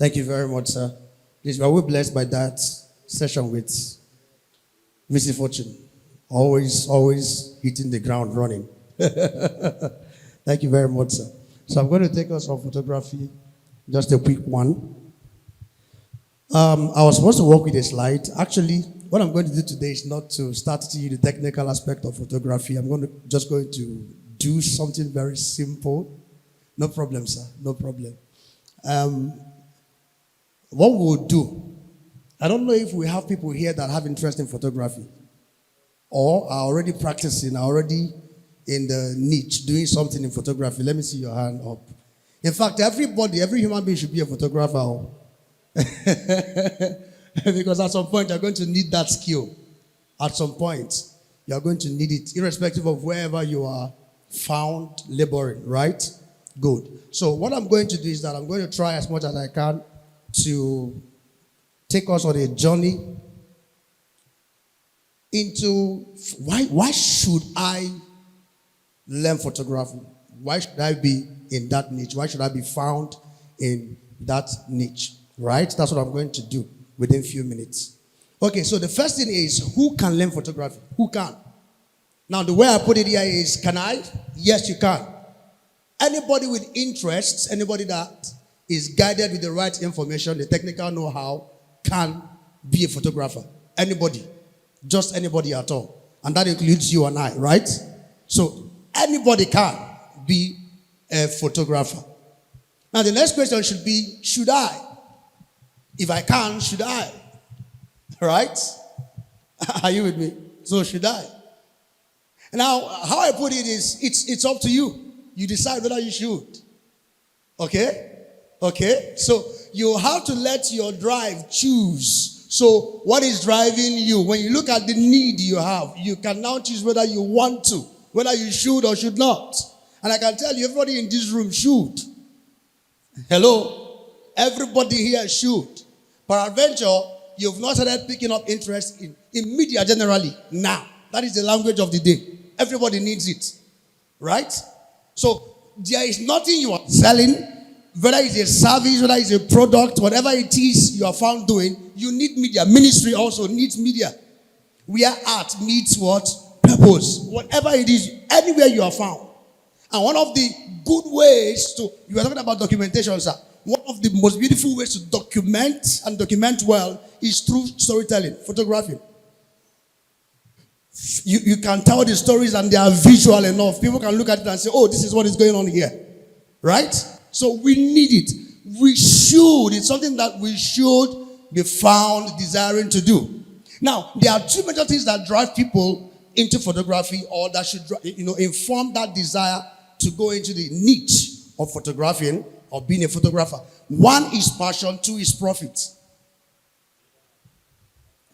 Thank you very much, sir. Please, are we blessed by that session with Mrs. Fortune? Always hitting the ground running. Thank you very much, sir. So I'm going to take us on photography, just a quick one. I was supposed to work with a slide. Actually, what I'm going to do today is not to start teaching you the technical aspect of photography. I'm just going to do something very simple. No problem, sir. No problem. What we'll do, I don't know if we have people here that have interest in photography or are already practicing, are already in the niche, doing something in photography. Let me see your hand up. In fact, every human being should be a photographer. Because at some point, you're going to need that skill. At some point, you're going to need it, irrespective of wherever you are found laboring, right? Good. So what I'm going to do is that I'm going to try as much as I can to take us on a journey into why should I learn photography? Why should I be in that niche? Why should I be found in that niche? Right? That's what I'm going to do within a few minutes. Okay, so the first thing is, who can learn photography? Who can? Now, the way I put it here is, can I? Yes, you can. Anybody with interests, anybody that is guided with the right information, the technical know-how, can be a photographer. Anybody. Just anybody at all. And that includes you and I, right? So, anybody can be a photographer. Now, the next question should be, should I? If I can, should I? Right? Are you with me? So, should I? Now, how I put it is, it's up to you. You decide whether you should. Okay? Okay? So, you have to let your drive choose. So, what is driving you? When you look at the need you have, you can now choose whether you want to, whether you should or should not. And I can tell you, everybody in this room should. Hello? Everybody here should. Peradventure, you've not started picking up interest in media generally now. That is the language of the day. Everybody needs it. Right? So, there is nothing you are selling, whether it's a service, whether it's a product, whatever it is you are found doing, you need media. Ministry also needs media. Where art meets what? Purpose. Whatever it is, anywhere you are found. And one of the good ways to, you are talking about documentation, sir. One of the most beautiful ways to document well is through storytelling, photography. You can tell the stories and they are visual enough. People can look at it and say, oh, this is what is going on here. Right? So we need it. We should. It's something that we should be found desiring to do. Now, there are two major things that drive people into photography, or that should, inform that desire to go into the niche of photographing or being a photographer. One is passion, two is profit.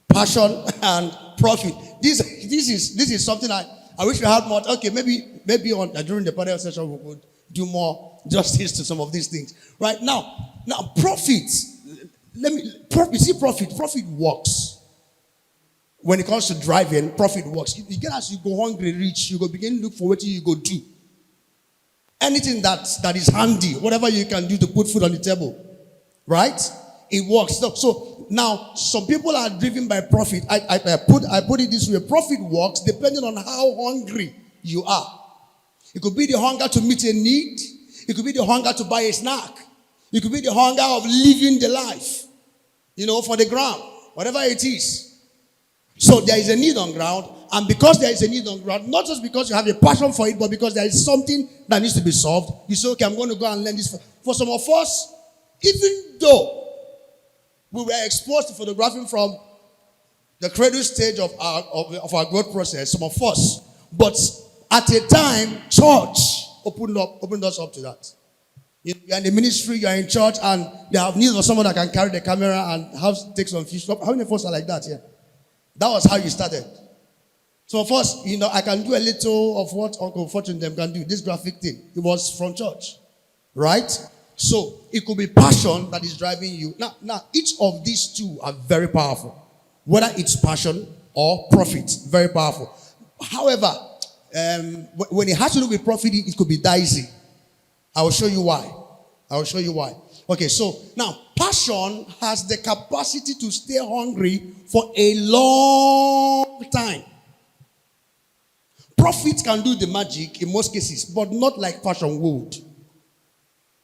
Passion and profit. This is something I wish we had more. Okay, maybe on during the panel session we could do more justice to some of these things. Right now profit. Profit works. When it comes to driving, profit works. You get as you go hungry, rich, you go begin to look for what you go do. Anything that is handy, whatever you can do to put food on the table, right? It works. So now some people are driven by profit. I put it this way: profit works depending on how hungry you are. It could be the hunger to meet a need. It could be the hunger to buy a snack. It could be the hunger of living the life, for the ground, whatever it is. So there is a need on ground, and because there is a need on ground, not just because you have a passion for it, but because there is something that needs to be solved, you say, okay, I'm going to go and learn this. For some of us, even though we were exposed to photographing from the cradle stage of our growth process, some of us, but at a time, church opened us up to that. You're in the ministry, you're in church, and they have need of someone that can carry the camera and take some fish. How many of us are like that here? That was how you started. So of course, I can do a little of what Uncle Fortune them can do. This graphic thing. It was from church. Right? So it could be passion that is driving you. Now, each of these two are very powerful. Whether it's passion or profit. Very powerful. However, when it has to do with profit, it could be dicey. I will show you why. Okay, so now Passion has the capacity to stay hungry for a long time. Profit can do the magic in most cases, but not like passion would.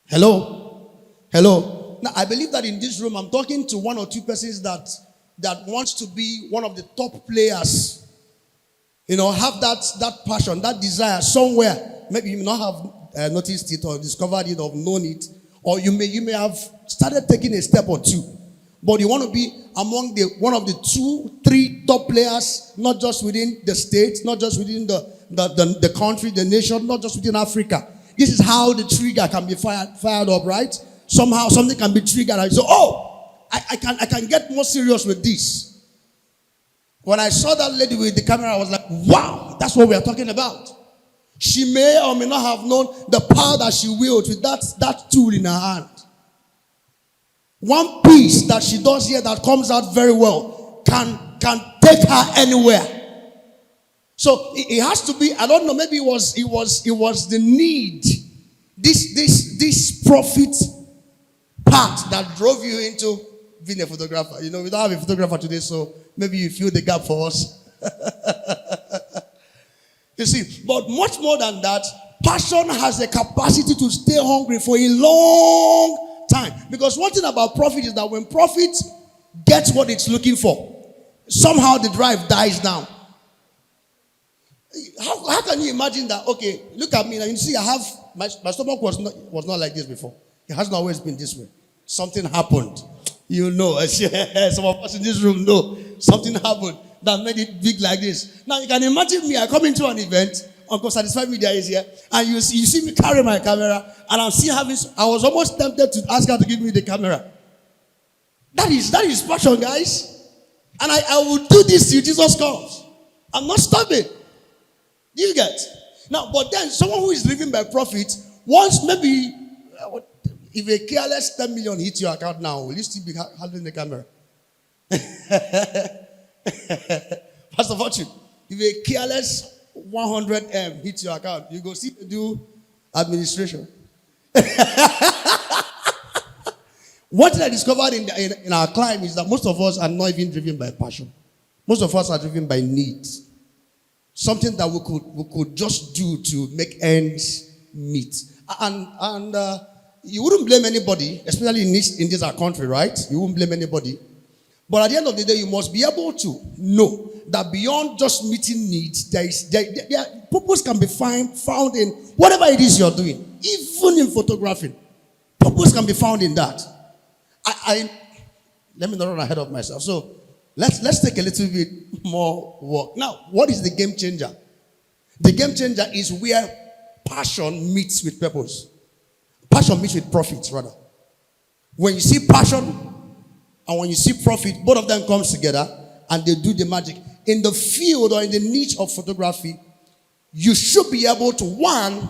Hello? Hello? Now, I believe that in this room, I'm talking to one or two persons that wants to be one of the top players. You know, have that passion, that desire somewhere. Maybe you may not have noticed it or discovered it or known it. Or you may have started taking a step or two. But you want to be among one of the 2, 3 top players, not just within the state, not just within the country, the nation, not just within Africa. This is how the trigger can be fired up, right? Somehow something can be triggered. And so, I can get more serious with this. When I saw that lady with the camera, I was like, wow, that's what we are talking about. She may or may not have known the power that she wields with that tool in her hand. One piece that she does here that comes out very well can take her anywhere. So it has to be, I don't know, maybe it was the need, this profit part that drove you into being a photographer. You know, we don't have a photographer today, so maybe you fill the gap for us. You see, but much more than that, passion has the capacity to stay hungry for a long time. Because one thing about profit is that when profit gets what it's looking for, somehow the drive dies down. How can you imagine that? Okay, look at me now. You see, I have my stomach was not like this before. It hasn't always been this way. Something happened. You know, some of us in this room know something happened that made it big like this. Now you can imagine me. I come into an event. Uncle Satisfied Media is here, and you see me carry my camera, and I'm still having. I was almost tempted to ask her to give me the camera. That is passion, guys. And I will do this till Jesus comes. I'm not stopping. Do you get? Now, but then someone who is living by profit, once maybe, if a careless 10 million hits your account now, will you still be handling the camera? Pastor Fortune, if a careless 100M hits your account, you go see do administration. What I discovered in our climb is that most of us are not even driven by passion. Most of us are driven by needs. Something that we could just do to make ends meet. And you wouldn't blame anybody, especially in this our country, right? You wouldn't blame anybody. But at the end of the day, you must be able to know that beyond just meeting needs, purpose can be found in whatever it is you're doing, even in photographing. Purpose can be found in that. Let me not run ahead of myself. So let's take a little bit more work. Now, what is the game changer? The game changer is where passion meets with purpose. Passion meets with profit, rather. When you see passion and when you see profit, both of them comes together and they do the magic. In the field or in the niche of photography, you should be able to, one,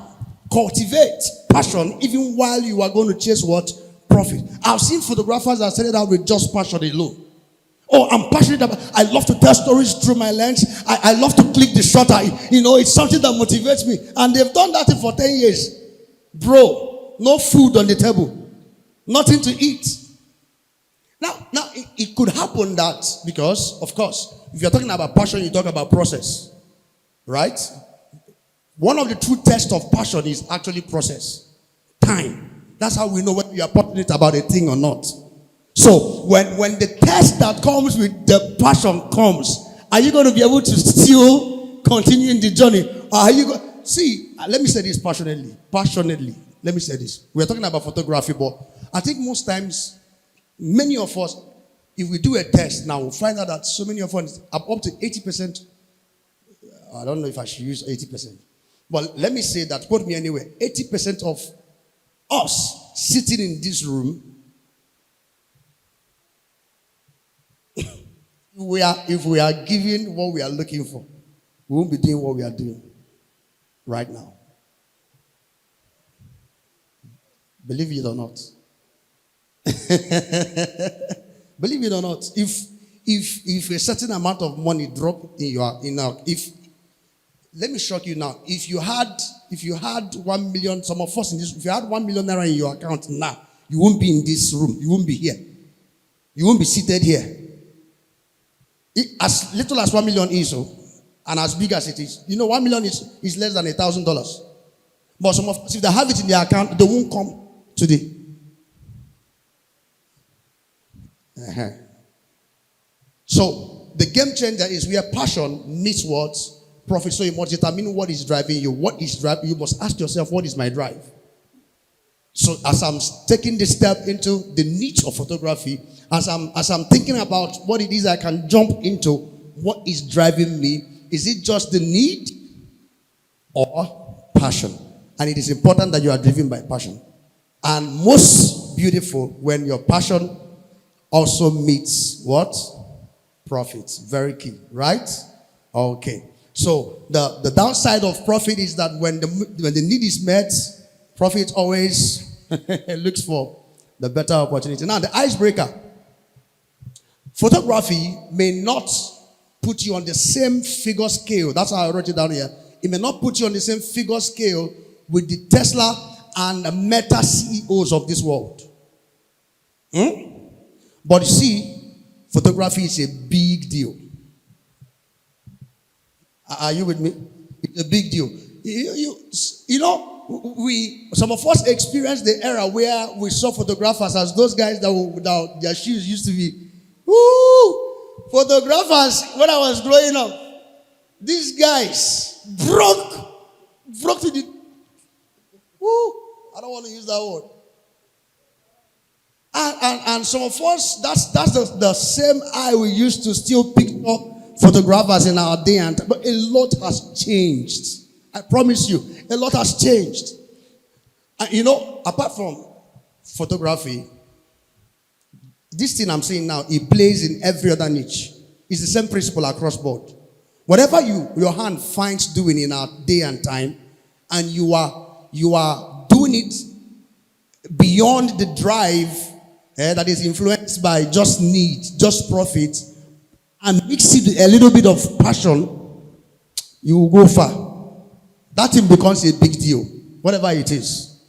cultivate passion even while you are going to chase what? Profit. I've seen photographers that started out with just passion alone. Oh, I'm passionate about, I love to tell stories through my lens. I love to click the shutter. It's something that motivates me. And they've done that for 10 years. Bro, no food on the table. Nothing to eat. Now, it could happen that, because, of course, if you're talking about passion, you talk about process. Right? One of the true tests of passion is actually process. Time. That's how we know whether you are passionate about a thing or not. So, when the test that comes with the passion comes, are you going to be able to still continue in the journey? Or are you going... See, let me say this passionately. Passionately. Let me say this. We're talking about photography, but I think most times, many of us, if we do a test now, we'll find out that so many of us, up to 80%, I don't know if I should use 80%, but let me say that, quote me anyway, 80% of us sitting in this room, if we are given what we are looking for, we won't be doing what we are doing right now. Believe it or not. Believe it or not, if a certain amount of money drop let me shock you now. If you had 1 million, some of us in this, if you had 1 million naira in your account now, you won't be in this room. You won't be here. You won't be seated here. As little as 1 million is, and as big as it is, 1 million is less than $1,000. But some of us, if they have it in their account, they won't come today. So the game changer is where passion meets what? Profit. So you must determine what is driving you. What is driving you? Must ask yourself, what is my drive? So as I'm taking this step into the niche of photography, as I'm thinking about what it is I can jump into, what is driving me? Is it just the need or passion? And it is important that you are driven by passion. And most beautiful when your passion also meets what? Profits. Very key, right? Okay. So the downside of profit is that when the need is met, profit always looks for the better opportunity. Now, the icebreaker. Photography may not put you on the same figure scale. That's how I wrote it down here. It may not put you on the same figure scale with the Tesla and the Meta CEOs of this world. But you see, photography is a big deal. Are you with me? It's a big deal. Some of us experienced the era where we saw photographers as those guys that were without their shoes used to be. Woo! Photographers, when I was growing up, these guys broke to the. Woo! I don't want to use that word. And some of us, that's the same eye we used to still pick up photographers in our day and time. But a lot has changed. I promise you, a lot has changed. And apart from photography, this thing I'm saying now, it plays in every other niche. It's the same principle across board. Whatever your hand finds doing in our day and time, and you are doing it beyond the drive that is influenced by just need, just profit, and mix it with a little bit of passion, you will go far. That thing becomes a big deal, whatever it is.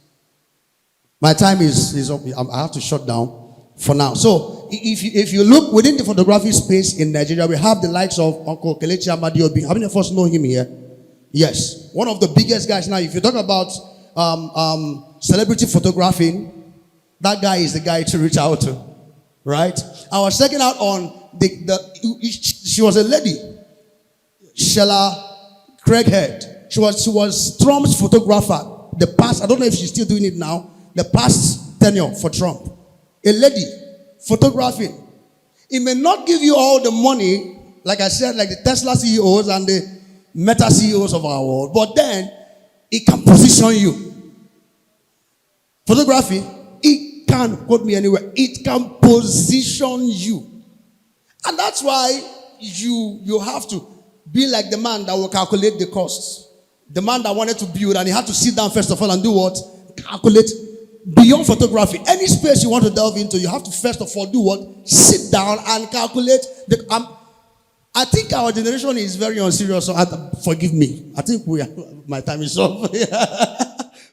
My time is up. I have to shut down for now. So, if you look within the photography space in Nigeria, we have the likes of Uncle Kelechi Amadiobi. How many of us know him here? Yes. One of the biggest guys now. If you talk about celebrity photographing, that guy is the guy to reach out to. Right? I was checking out on she was a lady. Sheila Craighead. She was Trump's photographer. I don't know if she's still doing it now. The past tenure for Trump. A lady photographing. It may not give you all the money, like I said, like the Tesla CEOs and the Meta CEOs of our world, but then it can position you. Photography, it can quote me anywhere. It can position you. And that's why you have to be like the man that will calculate the costs. The man that wanted to build and he had to sit down first of all and do what? Calculate. Beyond photography, any space you want to delve into, you have to first of all do what? Sit down and calculate. I think our generation is very unserious, so forgive me. I think my time is up.